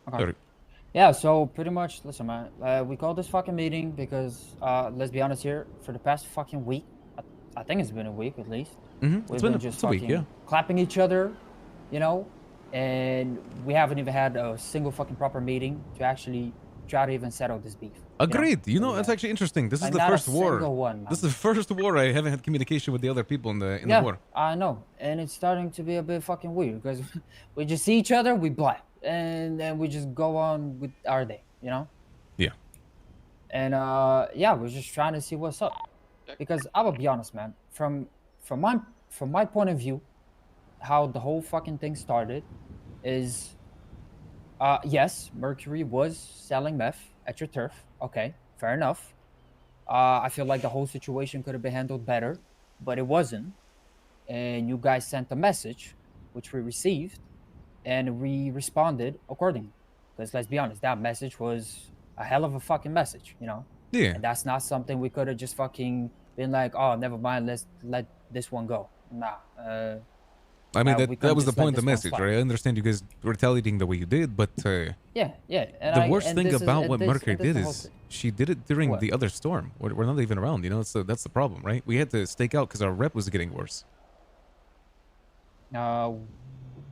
Okay. Sorry. Yeah, so pretty much, listen, man, we called this fucking meeting because, let's be honest here, for the past fucking week, I think it's been a week at least, we've been just It's a week, yeah. fucking clapping each other, you know, and we haven't even had a single fucking proper meeting to actually try to even settle this beef, Agreed. You that know, we that's have. actually interesting. This is Like, the not a first war. single one, This is man. the first war I haven't had communication with the other people in the Yeah, war. I know, and it's starting to be a bit fucking weird because we just see each other, we black, and then we just go on with our day, Yeah. And yeah, we're just trying to see what's up. Because I will be honest, man, from my from my point of view, how the whole fucking thing started is yes, Mercury was selling meth at your turf. Okay, fair enough. I feel like the whole situation could have been handled better, but it wasn't. And you guys sent a message, which we received, and we responded accordingly. Because let's be honest, that message was a hell of a fucking message. Yeah. And that's not something we could have just fucking been like, oh, never mind, let's let this one go. Nah, I mean we that couldn't was the just let point of the this one message, slide. right? I understand you guys retaliating the way you did, but Yeah, yeah, and the worst thing about what Mercury and this did the whole is thing. she did it during What? the other storm. We're not even around, you know. So that's the problem, right? We had to stake out because our rep was getting worse. Uh,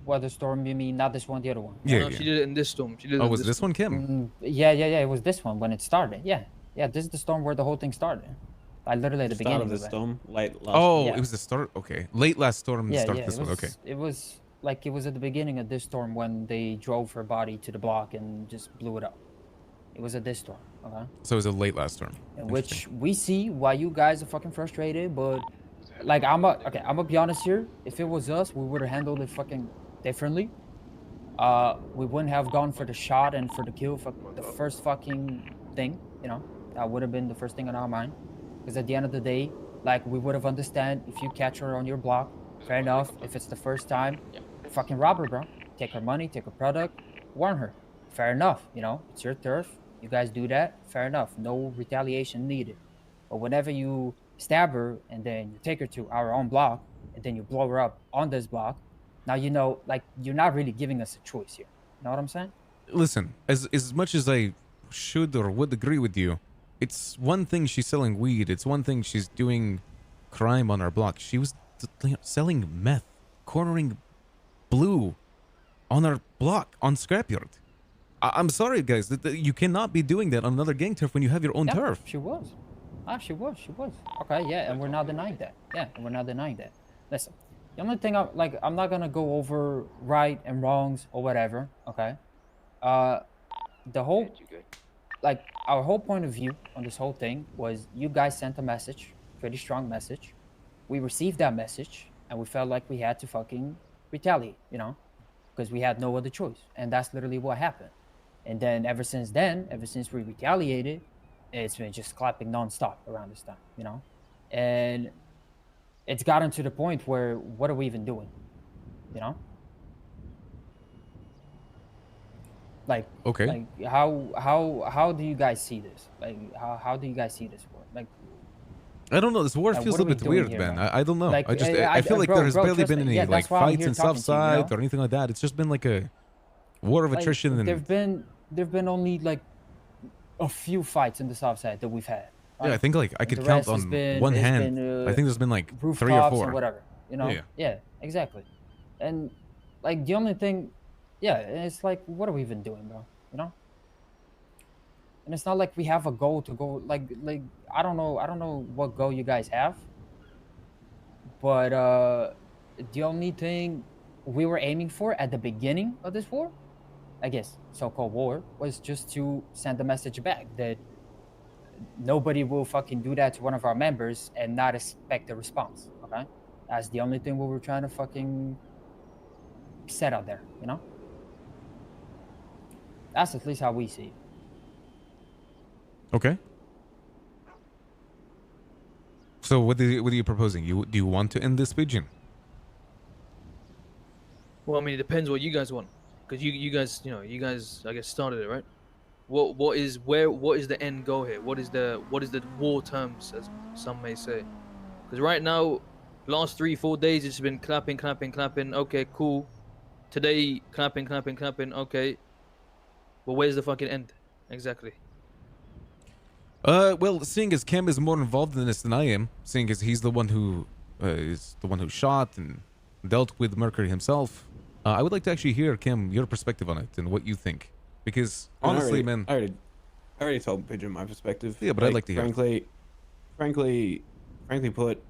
what storm you mean? Not this one, the other one, Yeah, right? No, yeah. she did it in this storm. She did it Oh, in was this this one storm. Kim? Yeah, yeah, yeah. It was this one when it started. Yeah, yeah. This is the storm where the whole thing started. Like literally at The the start of beginning the of it. storm, late last Oh, week. it Yeah, was the start. Okay, late last storm, yeah, start yeah. this one. Okay, It was like it was at the beginning of this storm when they drove her body to the block and just blew it up. It was at this storm, okay? so it was a late last storm. In Interesting. which we see why you guys are fucking frustrated, but like I'm gonna be honest here. If it was us, we would have handled it fucking differently. We wouldn't have gone for the shot and for the kill for the first fucking thing. That would have been the first thing on our mind. Because at the end of the day, like we would have understand if you catch her on your block, fair enough. If it's the first time, fucking rob her, bro. Take her money, take her product, warn her. Fair enough. It's your turf. You guys do that, fair enough. No retaliation needed. But whenever you stab her and then you take her to our own block and then you blow her up on this block, now like you're not really giving us a choice here. You know what I'm saying? Listen, as much as I should or would agree with you, it's one thing she's selling weed. It's one thing she's doing crime on our block. She was selling meth, cornering Blue on our block on Scrapyard. I'm sorry, guys. You cannot be doing that on another gang turf when you have your own Yeah, turf. she was. Ah, she was. Okay, yeah, and we're not denying that. Yeah, and we're not denying that. Listen, the only thing I'm not gonna go over right and wrongs or whatever. Okay, uh, the whole like our whole point of view on this whole thing was you guys sent a message, pretty strong message. We received that message and we felt like we had to fucking retaliate, because we had no other choice, and that's literally what happened. And then ever since we retaliated, it's been just clapping nonstop around this time. And it's gotten to the point where what are we even doing? You know? Like Okay. like how do you guys see this? Like how do you guys see this work? I don't know. This war Like feels what a are we bit doing weird, here, man. man? I don't know. Like I feel like bro, there has barely trust been me. any Yeah, like that's why I'm fights here in South talking to you, Side or anything like that. It's just been like a war of Like attrition and there've been only like a few fights in the south side that we've had. yeah, I Right? think like I And could the count rest has on been one has hand. been I think there's been like 3 or rooftops and 4. whatever. Yeah. Yeah, exactly. And like the only thing, yeah, it's like what are we even doing, bro? You know? And it's not like we have a goal to go like I don't know what goal you guys have, but the only thing we were aiming for at the beginning of this war, I guess, so-called war, was just to send a message back that nobody will fucking do that to one of our members and not expect a response. Okay, that's the only thing we were trying to fucking set out there. That's at least how we see it. Okay. So what are you proposing? Do you want to end this pigeon? Well, I mean, it depends what you guys want, because you guys, you guys, I guess, started it, right? What is the end goal here? What is the war terms, as some may say? Because right now, last 3-4 days, it's been clapping. Okay, cool. Today, clapping. Okay, But where's the fucking end? Exactly. Well, seeing as Cam is more involved in this than I am, seeing as he's the one who is the one who shot and dealt with Mercury himself, I would like to actually hear, Cam, your perspective on it and what you think. Because I mean, honestly, man, I already told Pigeon my perspective. Yeah, but I'd like to hear it. Frankly put,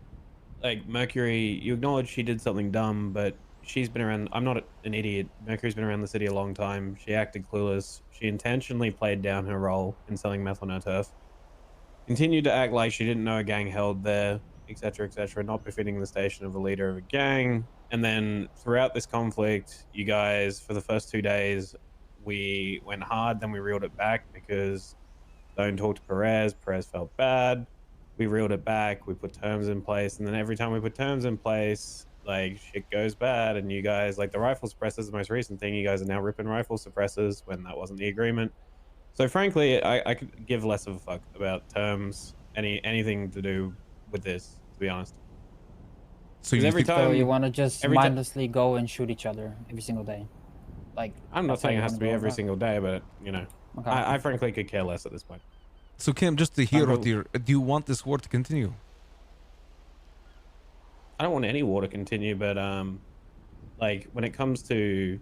like Mercury, you acknowledge she did something dumb, but she's been around. I'm not an idiot. Mercury's been around the city a long time. She acted clueless. She intentionally played down her role in selling meth on her turf. Continued to act like she didn't know a gang held there, etc., not befitting the station of a leader of a gang. And then throughout this conflict, you guys, for the first 2 days, we went hard, then we reeled it back because don't talk to Perez. Perez felt bad. We reeled it back. We put terms in place. And then every time we put terms in place, like shit goes bad. And you guys, like the rifle suppressors, the most recent thing, you guys are now ripping rifle suppressors when that wasn't the agreement. So frankly, I could give less of a fuck about terms, anything to do with this, to be honest. so 'Cause you every think, So you time, want to just every ti- mindlessly go and shoot each other every single day? Like, I'm not that's how saying it you has wanna to be go every about it? single day, but you know, Okay. I frankly could care less at this point. so Cam, just to hear I'm what real- your, do you want this war to continue? I don't want any war to continue, but like when it comes to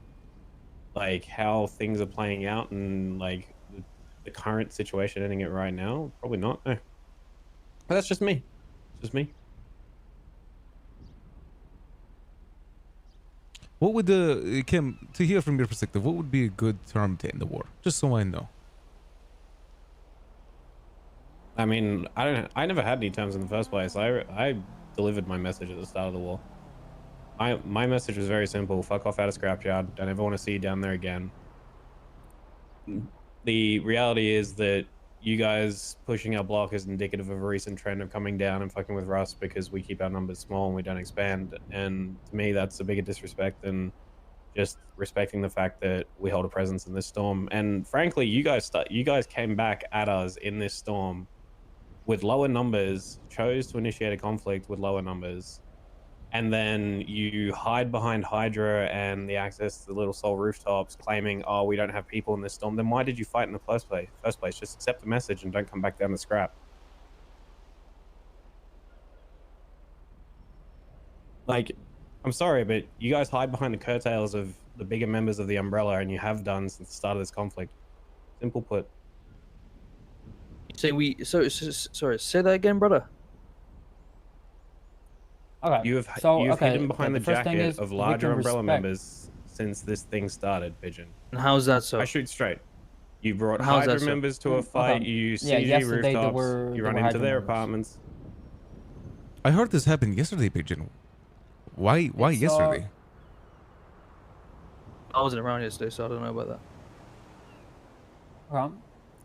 like how things are playing out and like the current situation ending it right now, probably not. No. But that's just me. It's just me. What would the Kim, to hear from your perspective, what would be a good term to end the war? Just so I know. I mean, I never had any terms in the first place. I delivered my message at the start of the war. My message was very simple. Fuck off out of scrapyard. Don't ever want to see you down there again. The reality is that you guys pushing our block is indicative of a recent trend of coming down and fucking with Rust because we keep our numbers small and we don't expand. And to me, that's a bigger disrespect than just respecting the fact that we hold a presence in this storm. And frankly, you guys came back at us in this storm with lower numbers, chose to initiate a conflict with lower numbers, and then you hide behind Hydra and the access to the Little Soul rooftops, claiming, "Oh, we don't have people in this storm." Then why did you fight in the first place? Just accept the message and don't come back down to scrap. Like, I'm sorry, but you guys hide behind the curtails of the bigger members of the Umbrella, and you have done since the start of this conflict. Simple put. Say we. Sorry. Say that again, brother. Okay. You've hidden behind the first thing jacket is of we larger can Umbrella respect- members since this thing started, Pigeon. And how's that so? I shoot straight. You brought How's that Hydra so? members to a fight. Okay. You use Yeah, CG yesterday there rooftops. were- You there run were into Hydra their members. apartments. I heard this happened yesterday, Pigeon. Why It's, yesterday? I wasn't around yesterday, so I don't know about that.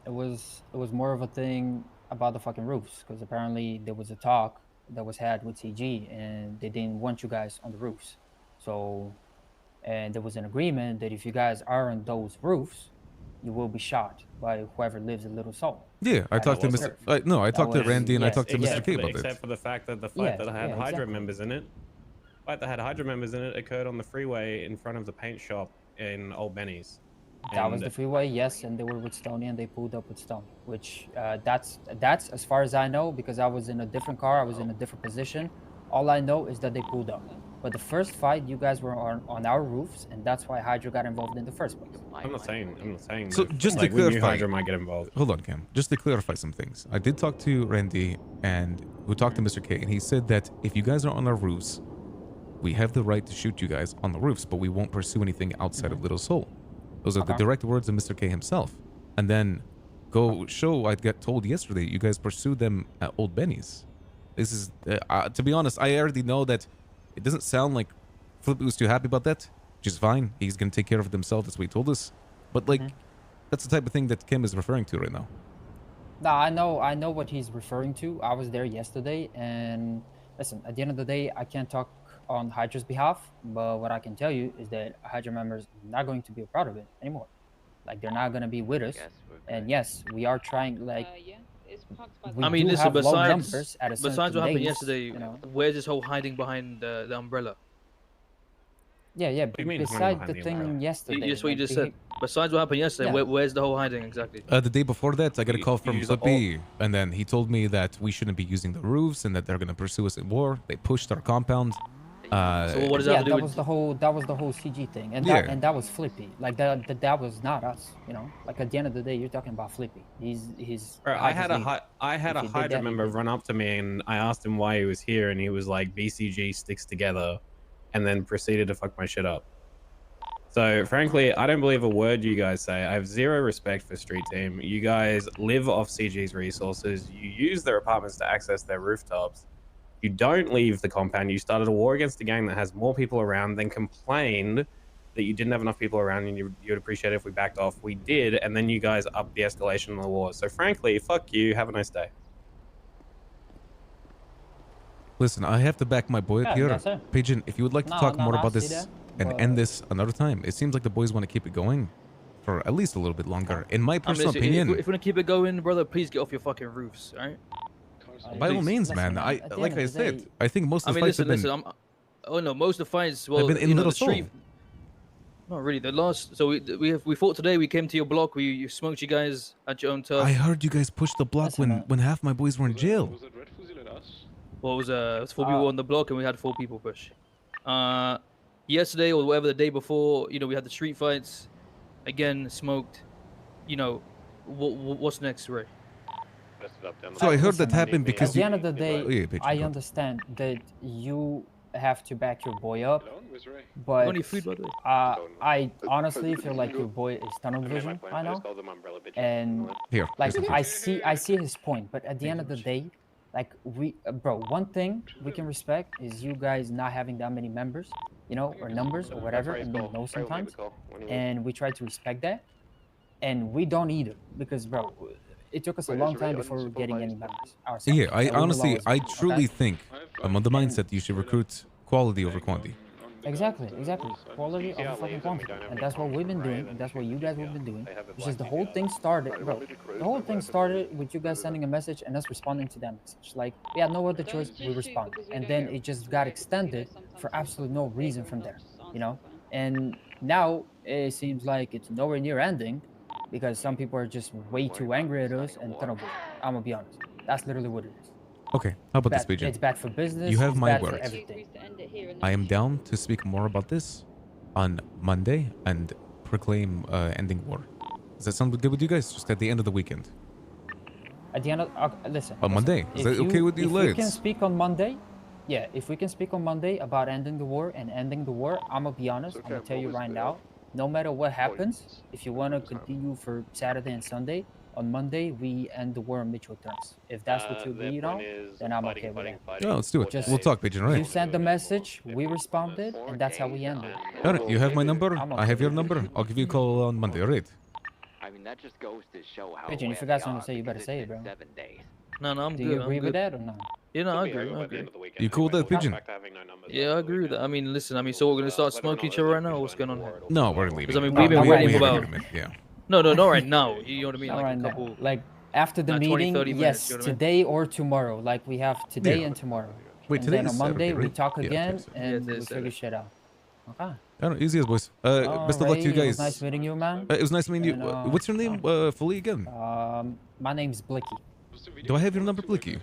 It was more of a thing about the fucking roofs because apparently there was a talk that was had with CG and they didn't want you guys on the roofs. So, and there was an agreement that if you guys are on those roofs, you will be shot by whoever lives in Little Soul. Yeah, I talked to wasn't- Mr. No, I talked to was- Randy and I yes, talked to Mr. Except K for the- about except it. for the fact that the fight Yeah, that had yeah, Hydra exactly. members in it, fight that had Hydra members in it occurred on the freeway in front of the paint shop in Old Benny's. That was And the freeway, yes, and they were with Stony and they pulled up with Stony, which that's as far as I know because I was in a different car, I was in a different position. All I know is that they pulled up. But the first fight, you guys were on our roofs, and that's why Hydra got involved in the first place. I'm not saying. So, that, just to like, we knew clarify- Hydra might get involved. Hold on, Cam. Just to clarify some things. I did talk to Randy and who talked to Mr. K, and he said that if you guys are on our roofs, we have the right to shoot you guys on the roofs, but we won't pursue anything outside of Little Soul. Those are the Okay. direct words of Mr. K himself. And then I got told yesterday you guys pursued them at Old Benny's. This is, to be honest, I already know that it doesn't sound like Flippy was too happy about that, which is fine. He's going to take care of it himself. That's what he told us. But like, that's the type of thing that Kim is referring to right now. No, I know what he's referring to. I was there yesterday, and listen, at the end of the day, I can't talk on Hydra's behalf, but what I can tell you is that Hydra members are not going to be a part of it anymore. Like, they're not going to be with us. And yes, we are trying, like, we I mean, do listen. have low Besides numbers at a what certain happened days, yesterday, you know. where's this whole hiding behind the umbrella? Yeah. do you mean hiding Beside behind the the thing umbrella? yesterday. Just what you like, just said. Besides what happened yesterday, Yeah. where's the whole hiding exactly? The day before that, I got a call from Use all- Flippy, and then he told me that we shouldn't be using the roofs and that they're gonna pursue us in war. They pushed our compound. So what does that Yeah, have to do that with? was the whole CG thing, and Yeah. that was Flippy. Like that was not us. You know, like at the end of the day, you're talking about Flippy. He's Bro, I had leader. I had If a he did Hydra that, he member did. run up to me and I asked him why he was here, and he was like, "BCG sticks together," and then proceeded to fuck my shit up. So frankly, I don't believe a word you guys say. I have zero respect for Street Team. You guys live off CG's resources. You use their apartments to access their rooftops. You don't leave the compound. You started a war against a gang that has more people around, then complained that you didn't have enough people around and you'd appreciate it if we backed off. We did, and then you guys upped the escalation of the war. So frankly, fuck you. Have a nice day. Listen, I have to back my boy up Yeah, here. that's it. Pigeon, if you would like to talk more I about see this that, and end but- this another time, it seems like the boys want to keep it going for at least a little bit longer. In my personal listen, opinion, if we're gonna keep it going, brother, please get off your fucking roofs, all right? by all please. means, Listen, man. man, I at the like end I of the said, day- I think most I of the mean, fights have listen, been. listen. Oh no, most of the fights. Well, been in you know, Little the street. Seoul. Not really. The last. So we fought today. We came to your block. You smoked you guys at your own turf. I heard you guys pushed the block Listen, man. when half my boys were in jail. Was it Red Fusil and us? Well, it was 4 people on the block, and we had 4 people push. Yesterday or whatever the day before, you know, we had the street fights. Again, smoked. You know, what's next, Ray? So I heard Listen, that man, happened at because the you. end of the day, Oh, yeah, Pigeon, I go. understand that you have to back your boy up, Alone with Ray? but Only food, by the way. I honestly feel like your boy is tunnel vision right now, and Here, like listen. I see his point, but at the end of the day, like bro, one thing we can respect is you guys not having that many members, you know, or numbers or whatever, and being low sometimes, and we try to respect that, and we don't either because bro, it took us a long time before we were getting any members ourselves. Yeah, I and we were honestly, low as I well, truly okay? think I'm on the mindset you should recruit quality over quantity. Exactly. Quality over fucking quantity. And that's what we've been doing, and that's what you guys have been doing. It's just the whole thing started, bro. The whole thing started with you guys sending a message and us responding to that message. Like, we had no other choice, we responded. And then it just got extended for absolutely no reason from there, you know? And now it seems like it's nowhere near ending because some people are just way too angry at us and tunnel vision. I'm gonna be honest. That's literally what it is. Okay, how about this, Bad, Pigeon? it's bad for business. You have it's my bad word. For everything. I am down to speak more about this on Monday and proclaim ending war. Does that sound good with you guys? Just at the end of the weekend. At the end of listen. On Monday. Is that okay with you, If we can lads? speak on Monday, yeah. If we can speak on Monday about ending the war and ending the war, I'm gonna be honest. I'm gonna tell you right now. No matter what happens, if you wanna continue for Saturday and Sunday, on Monday we end the war on mutual terms. If that's what you agreed on, then I'm okay with that. Yeah, let's do it. Just- We'll talk, Pigeon, You right? sent the message, we responded, and that's how we ended. All right, you have my number. I'm I have okay your with number. I'll give you a call on Monday, all right? I mean, that just goes to show how Pigeon, if you aware got they something are, to say, you better because say it's it, been bro. 7 days. No, I'm Do good. you I'm agree with good. that or not? Yeah, no, I agree. I agree. You cool with that, Pigeon? Yeah, I agree with that. I mean, listen. I mean, so we're gonna start smoking each other right now. Or what's going on here? No, we're leaving. Because I mean, No, we've been not waiting right for now. about. Yeah. No, not right now. You know what I mean? Not Like right a now. couple. Like after the 20, meeting, 30 minutes, yes, you know what I mean? today or tomorrow. Like we have today Yeah. and tomorrow. Wait, And today then is on Monday Saturday, we right? talk Yeah, again today's Yeah, and today's we figure Saturday. shit out. Okay. I don't know, easy as boys. Best of luck to you Alrighty, guys. It was nice meeting you, man. It was nice meeting you. And, What's your name fully again? My name's Blicky. Do I have your number, Blicky?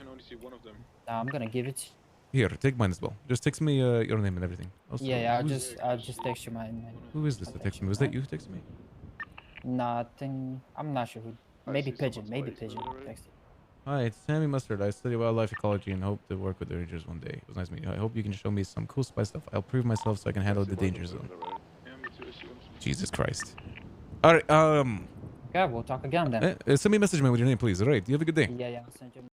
I'm gonna give it. Here, take mine as well. Just text me your name and everything. Also, Yeah, who's- I'll just text you my. Who is this that texted me? Was that you who texted me? Nothing. I'm not sure who. Maybe Pigeon. Maybe Pigeon texted. Hi, it's Sammy Mustard. I study wildlife ecology and hope to work with the rangers one day. It was nice meeting you. I hope you can show me some cool spy stuff. I'll prove myself so I can handle the danger zone. Jesus Christ. All right. Okay, we'll talk again then. Send me a message, man, with your name, please. All right. You have a good day. Yeah, I'll send you.